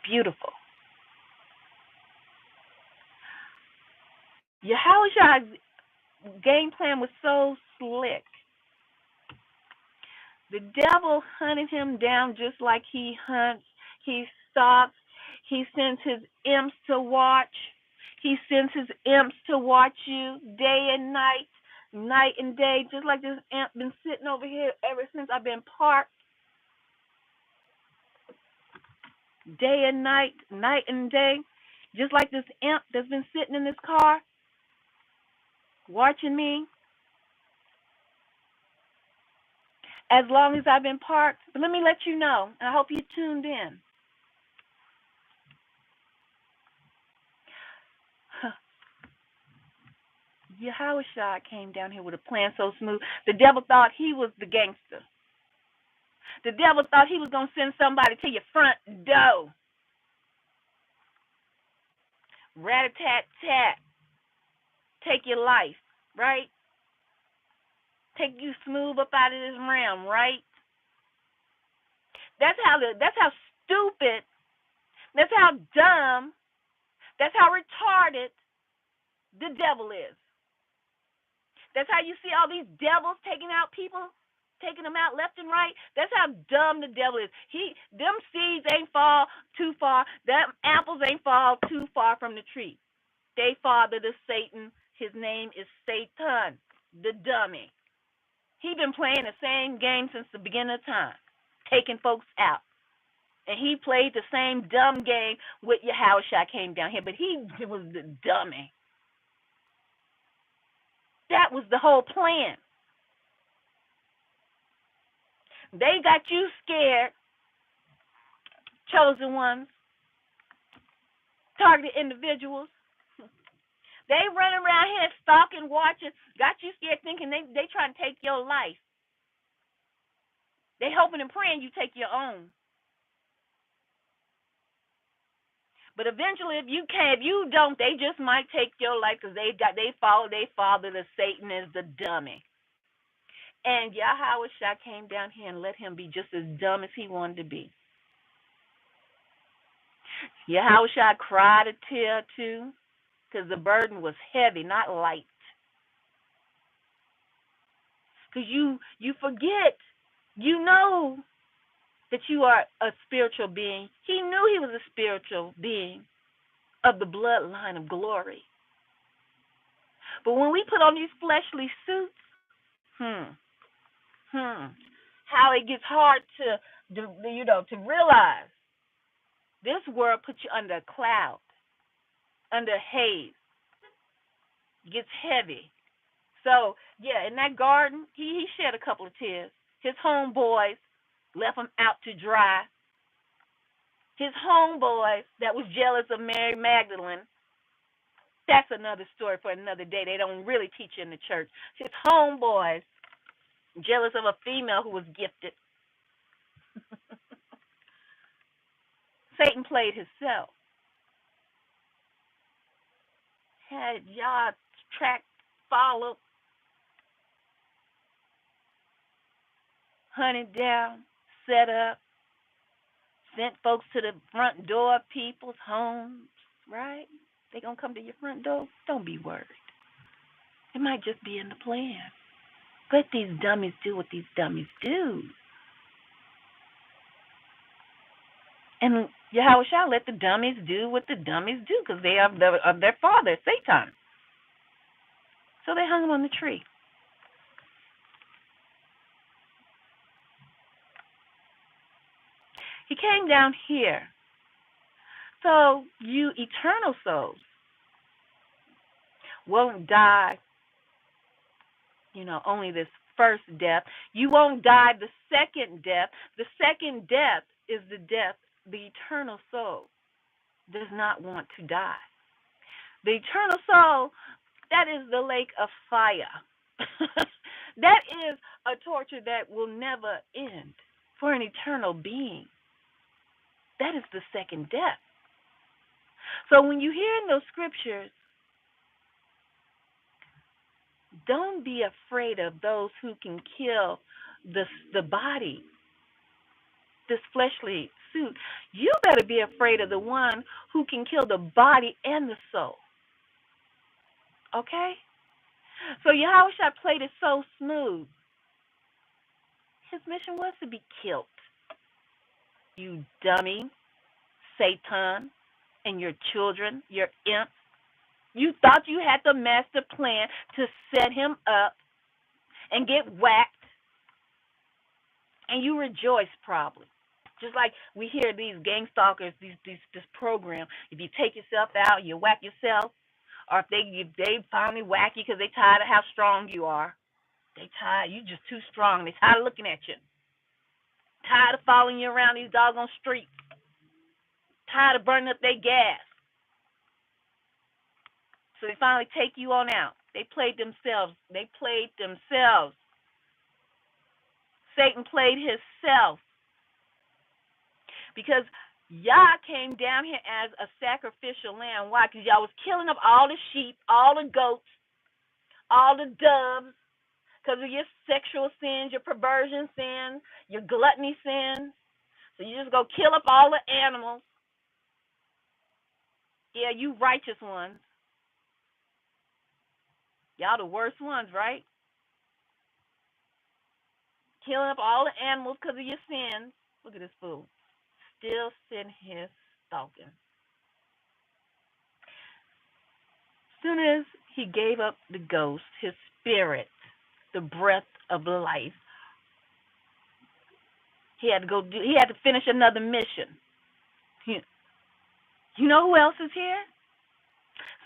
Beautiful. Yahushua's game plan was so slick. The devil hunted him down just like he hunts. He stalks. He sends his imps to watch. He sends his imps to watch you day and night and day, just like this imp been sitting over here ever since I've been parked. Day and night and day, just like this imp that's been sitting in this car watching me as long as I've been parked. But let me let you know, and I hope you tuned in. Yahushua came down here with a plan so smooth. The devil thought he was the gangster. The devil thought he was going to send somebody to your front door. Rat-a-tat-tat. Take your life, right? Take you smooth up out of this realm, right? That's how stupid, that's how dumb, that's how retarded the devil is. That's how you see all these devils taking out people, taking them out left and right. That's how dumb the devil is. Them seeds ain't fall too far. Them apples ain't fall too far from the tree. They father to Satan. His name is Satan, the dummy. He been playing the same game since the beginning of time, taking folks out. And he played the same dumb game with Yahushua came down here, but he was the dummy. That was the whole plan. They got you scared, chosen ones, targeted individuals. They running around here stalking, watching, got you scared thinking they trying to take your life. They hoping and praying you take your own. But eventually, if you don't, they just might take your life because they follow their father, the Satan is the dummy. And Yahushua came down here and let him be just as dumb as he wanted to be. Yahushua cried a tear too, because the burden was heavy, not light. Because you forget, you know that you are a spiritual being. He knew he was a spiritual being of the bloodline of glory. But when we put on these fleshly suits, how it gets hard to realize this world puts you under a cloud, under a haze. It gets heavy. So, yeah, in that garden, he shed a couple of tears. His homeboys left him out to dry. His homeboys that was jealous of Mary Magdalene, that's another story for another day. They don't really teach in the church. His homeboys jealous of a female who was gifted. Satan played himself. Had y'all tracked, followed, hunted down, set up, sent folks to the front door of people's homes, right? They gonna come to your front door? Don't be worried. It might just be in the plan. Let these dummies do what these dummies do. And Yahushua let the dummies do what the dummies do because they are of their father, Satan. So they hung him on the tree. He came down here. So you eternal souls won't die, only this first death. You won't die the second death. The second death is the death the eternal soul does not want to die. The eternal soul, that is the lake of fire. That is a torture that will never end for an eternal being. That is the second death. So when you hear in those scriptures, don't be afraid of those who can kill the body, this fleshly suit. You better be afraid of the one who can kill the body and the soul. Okay? So Yahushua played it so smooth. His mission was to be killed. You dummy, Satan, and your children, your imps. You thought you had the master plan to set him up and get whacked, and you rejoice probably. Just like we hear these gang stalkers, this program. If you take yourself out, you whack yourself, or if they finally whack you because they tired of how strong you are. They tired. You just too strong. They tired of looking at you. Tired of following you around these doggone streets. Tired of burning up their gas. So they finally take you on out. They played themselves. Satan played himself. Because Yah came down here as a sacrificial lamb. Why? Because y'all was killing up all the sheep, all the goats, all the doves, because of your sexual sins, your perversion sins, your gluttony sins. So you just go kill up all the animals. Yeah, you righteous ones. Y'all the worst ones, right? Killing up all the animals because of your sins. Look at this fool. Still sitting here stalking. As soon as he gave up the ghost, his spirit, the breath of life, he had to finish another mission. You know who else is here?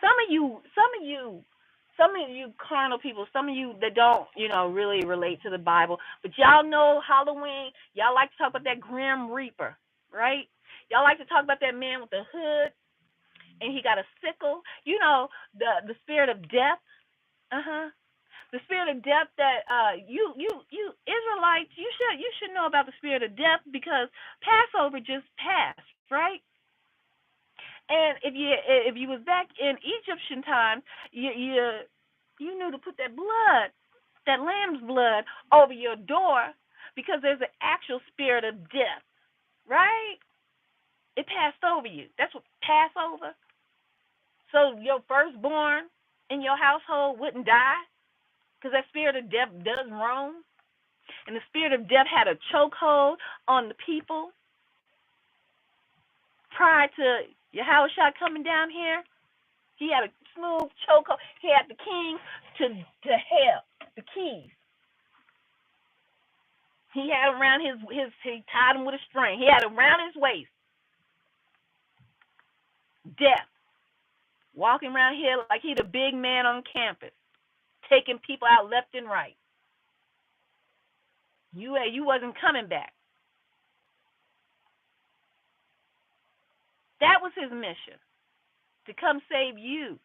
Some of you carnal people, some of you that don't, really relate to the Bible, but y'all know Halloween. Y'all like to talk about that Grim Reaper, right? Y'all like to talk about that man with the hood, and he got a sickle. You know, the spirit of death. The spirit of death that you Israelites, you should know about the spirit of death, because Passover just passed, right? And if you was back in Egyptian time, you knew to put that blood, that lamb's blood, over your door, because there's an actual spirit of death, right? It passed over you. That's what Passover. So your firstborn in your household wouldn't die, because that spirit of death does roam. And the spirit of death had a chokehold on the people prior to Yahushua coming down here. He had a smooth chokehold. He had the king to hell, the keys. He had around he tied him with a string. He had around his waist. Death. Walking around here like he the big man on campus, taking people out left and right. You wasn't coming back. That was his mission, to come save you.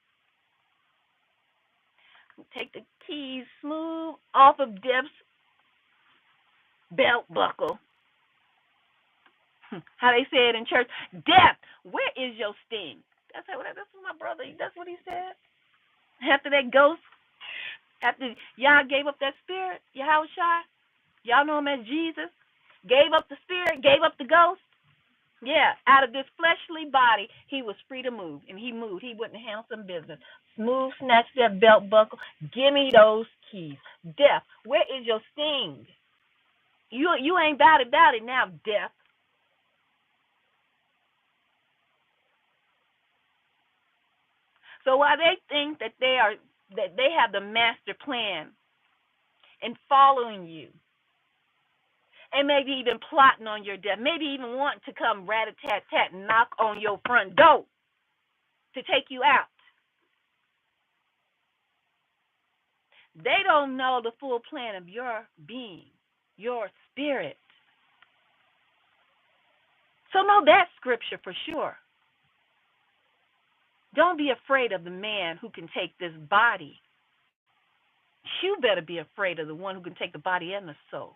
Take the keys smooth off of death's belt buckle. How they say it in church, death, where is your sting? That's what my brother, that's what he said. After that ghost, after y'all gave up that spirit, Yahushua, y'all know him as Jesus, gave up the spirit, gave up the ghost. Yeah, out of this fleshly body, he was free to move, and he moved. He wouldn't handle some business. Smooth, snatch that belt buckle. Give me those keys. Death, where is your sting? You ain't about it now, death. So while they think that they have the master plan and following you, and maybe even plotting on your death, maybe even wanting to come rat-a-tat-tat and knock on your front door to take you out, they don't know the full plan of your being, your spirit. So know that scripture for sure. Don't be afraid of the man who can take this body, You better be afraid of the one who can take the body and the soul.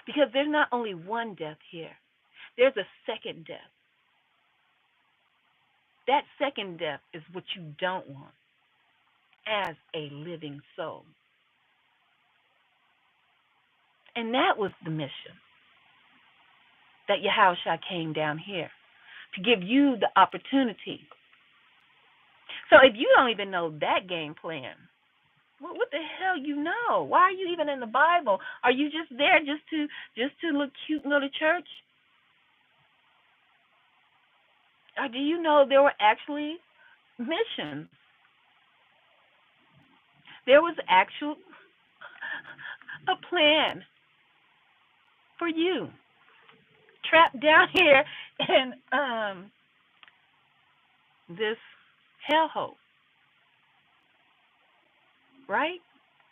Because there's not only one death here, there's a second death. That second death is what you don't want as a living soul. And that was the mission that Yahushua came down here to give you the opportunity. So if you don't even know that game plan, what the hell you know? Why are you even in the Bible? Are you just there just to look cute and go to church? Or do you know there were actually missions? There was actual a plan for you trapped down here in this hellhole, right?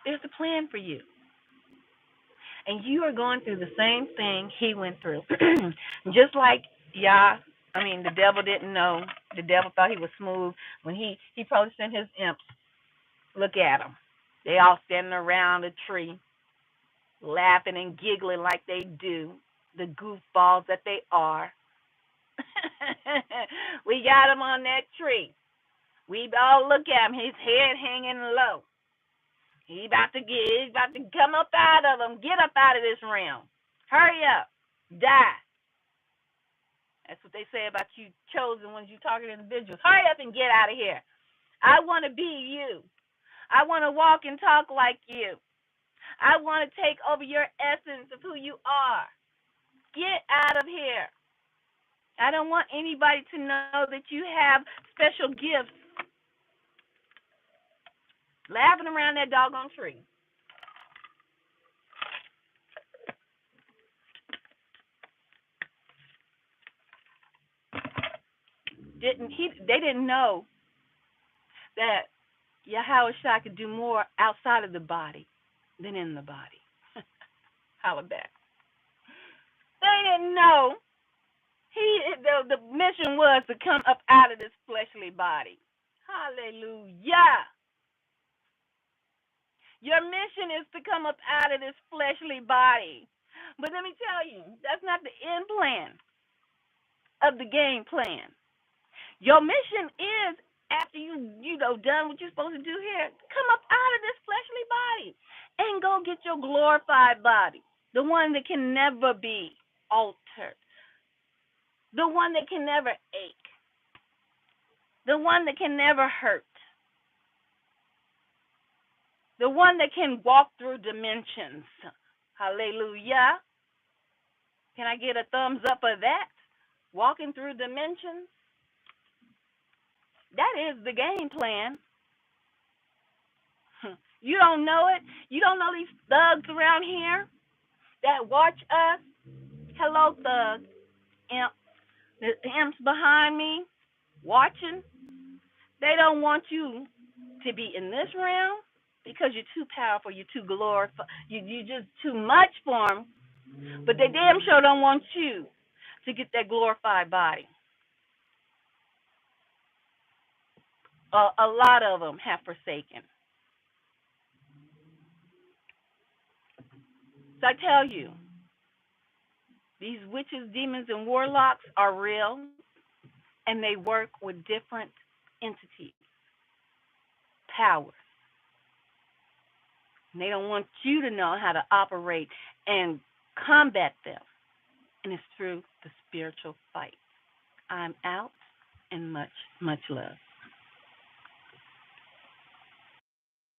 There's a plan for you. And you are going through the same thing he went through. Just like the devil didn't know. The devil thought he was smooth when he probably sent his imps. Look at them. They all standing around a tree, laughing and giggling like they do, the goofballs that they are. We got him on that tree. We all look at him, his head hanging low. He's about to come up out of them. Get up out of this realm. Hurry up. Die. That's what they say about you chosen ones, you target individuals. Hurry up and get out of here. I want to be you. I want to walk and talk like you. I want to take over your essence of who you are. Get out of here. I don't want anybody to know that you have special gifts. Laughing around that doggone tree. They didn't know that Yahushua could do more outside of the body than in the body. Holla back. They didn't know the mission was to come up out of this fleshly body. Hallelujah. Your mission is to come up out of this fleshly body. But let me tell you, that's not the end plan of the game plan. Your mission is, after you done what you're supposed to do here, come up out of this fleshly body and go get your glorified body, the one that can never be altered, the one that can never ache, the one that can never hurt, the one that can walk through dimensions. Hallelujah. Can I get a thumbs up of that? Walking through dimensions. That is the game plan. You don't know it? You don't know these thugs around here that watch us? Hello, thugs. Imp. The imps behind me watching. They don't want you to be in this realm because you're too powerful, you're too glorified, you're just too much for them. But they damn sure don't want you to get that glorified body. A lot of them have forsaken. So I tell you, these witches, demons, and warlocks are real, and they work with different entities, powers. And they don't want you to know how to operate and combat them. And it's through the spiritual fight. I'm out, and much, much love.